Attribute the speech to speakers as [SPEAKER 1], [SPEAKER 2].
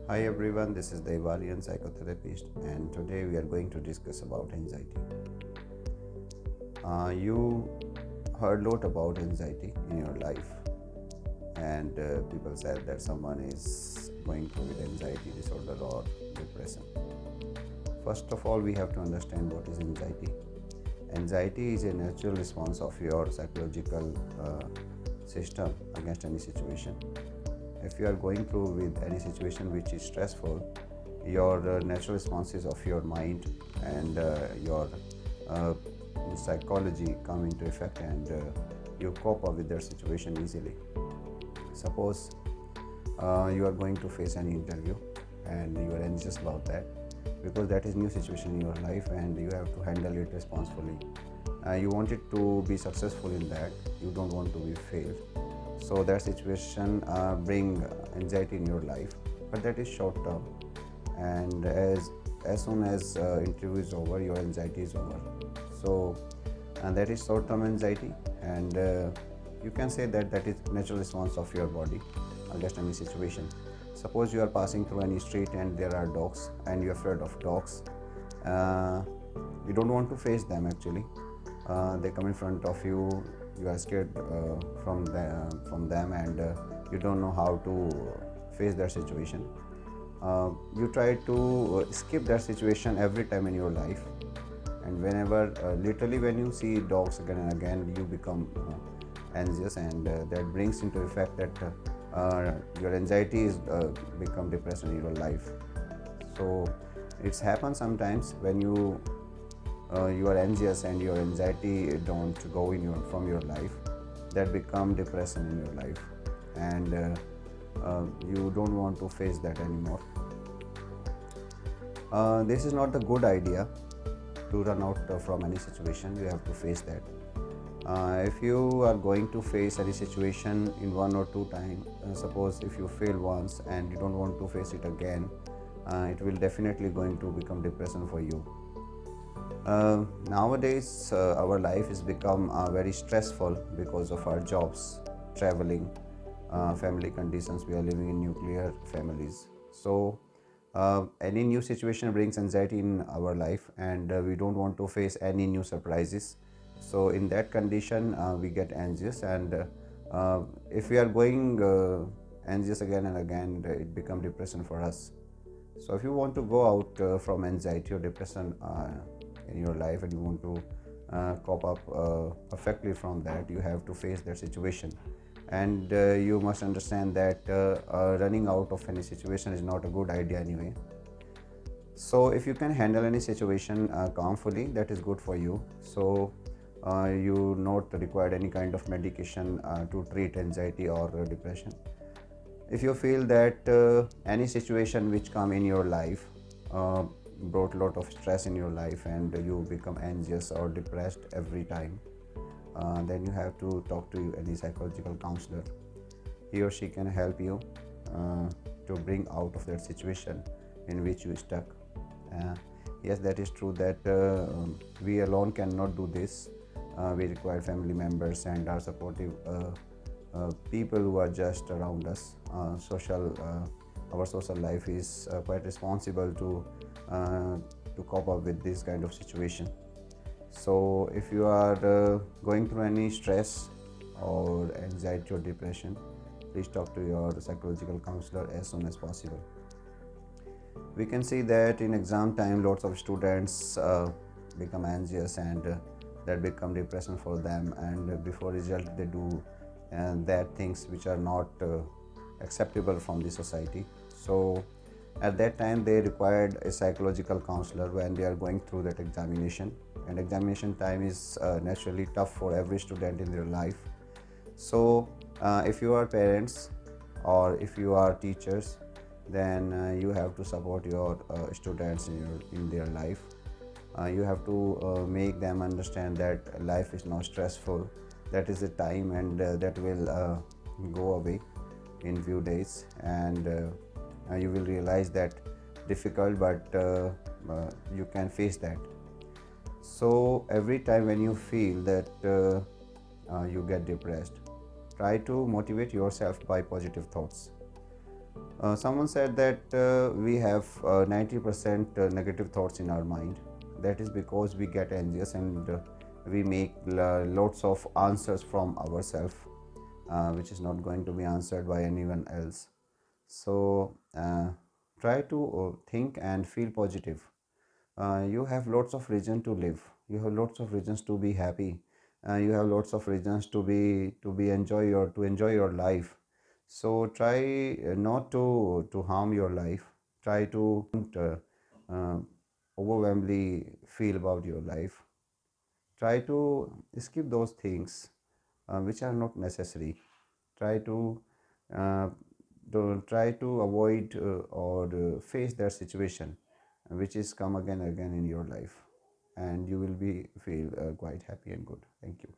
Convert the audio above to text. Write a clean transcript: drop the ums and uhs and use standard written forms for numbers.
[SPEAKER 1] Hi everyone, this is the Devalian psychotherapist, and today we are going to discuss about anxiety. You heard a lot about anxiety in your life, and people said that someone is going through with anxiety disorder or depression. First of all, we have to understand what is anxiety. Anxiety is a natural response of your psychological system against any situation. If you are going through with any situation which is stressful, your natural responses of your mind and your uh, psychology come into effect, and you cope up with that situation easily. Suppose you are going to face an interview and you are anxious about that because that is new situation in your life and you have to handle it responsibly. You want it to be successful in that, you don't want to be failed, so that situation bring anxiety in your life, but that is short term, and as soon as interview is over, your anxiety is over. So and that is short term anxiety, and you can say that that is natural response of your body against any situation. Suppose you are passing through any street and there are dogs and you're afraid of dogs. uh, you don't want to face them actually. They come in front of you, you are scared from them, and you don't know how to face that situation. You try to skip that situation every time in your life, and whenever literally when you see dogs again and again, you become anxious, and that brings into effect that your anxiety is become depression in your life. So it's happened sometimes when you are anxious and your anxiety don't go in your from your life, that become depression in your life, and you don't want to face that anymore. This is not a good idea to run out from any situation. You have to face that. If you are going to face any situation in one or two times, suppose if you fail once and you don't want to face it again, it will definitely going to become depression for you. Nowadays, our life has become very stressful because of our jobs, traveling, family conditions. We are living in nuclear families. So, any new situation brings anxiety in our life, and we don't want to face any new surprises. So, in that condition, we get anxious, and if we are going anxious again and again, it becomes depression for us. So, if you want to go out from anxiety or depression in your life, and you want to cope up perfectly from that, you have to face that situation, and you must understand that running out of any situation is not a good idea anyway. So if you can handle any situation calmly, that is good for you. So you not require any kind of medication to treat anxiety or depression. If you feel that any situation which come in your life brought a lot of stress in your life and you become anxious or depressed every time, then you have to talk to any psychological counselor. He or she can help you to bring out of that situation in which you stuck. uh, yes, that is true that we alone cannot do this. We require family members and our supportive people who are just around us. Our social life is quite responsible to cope up with this kind of situation. So if you are going through any stress or anxiety or depression, please talk to your psychological counselor as soon as possible. We can see that in exam time, lots of students become anxious, and that become depression for them, and before result they do that things which are not acceptable from the society. So at that time they required a psychological counselor when they are going through that examination, and examination time is naturally tough for every student in their life. So if you are parents or if you are teachers, then you have to support your students in their life. You have to make them understand that life is not stressful. That is a time, and that will go away in few days, and you will realize that difficult, but you can face that. So every time when you feel that you get depressed, try to motivate yourself by positive thoughts. Someone said that we have 90% negative thoughts in our mind. That is because we get anxious and we make lots of answers from ourselves, which is not going to be answered by anyone else. So try to think and feel positive. You have lots of reason to live. You have lots of reasons to be happy. You have lots of reasons to enjoy your life. So try not to harm your life. Try to uh, overwhelmingly feel about your life. Try to skip those things which are not necessary. Try uh, try to avoid or face that situation which is come again and again in your life, and you will be feel quite happy and good. Thank you.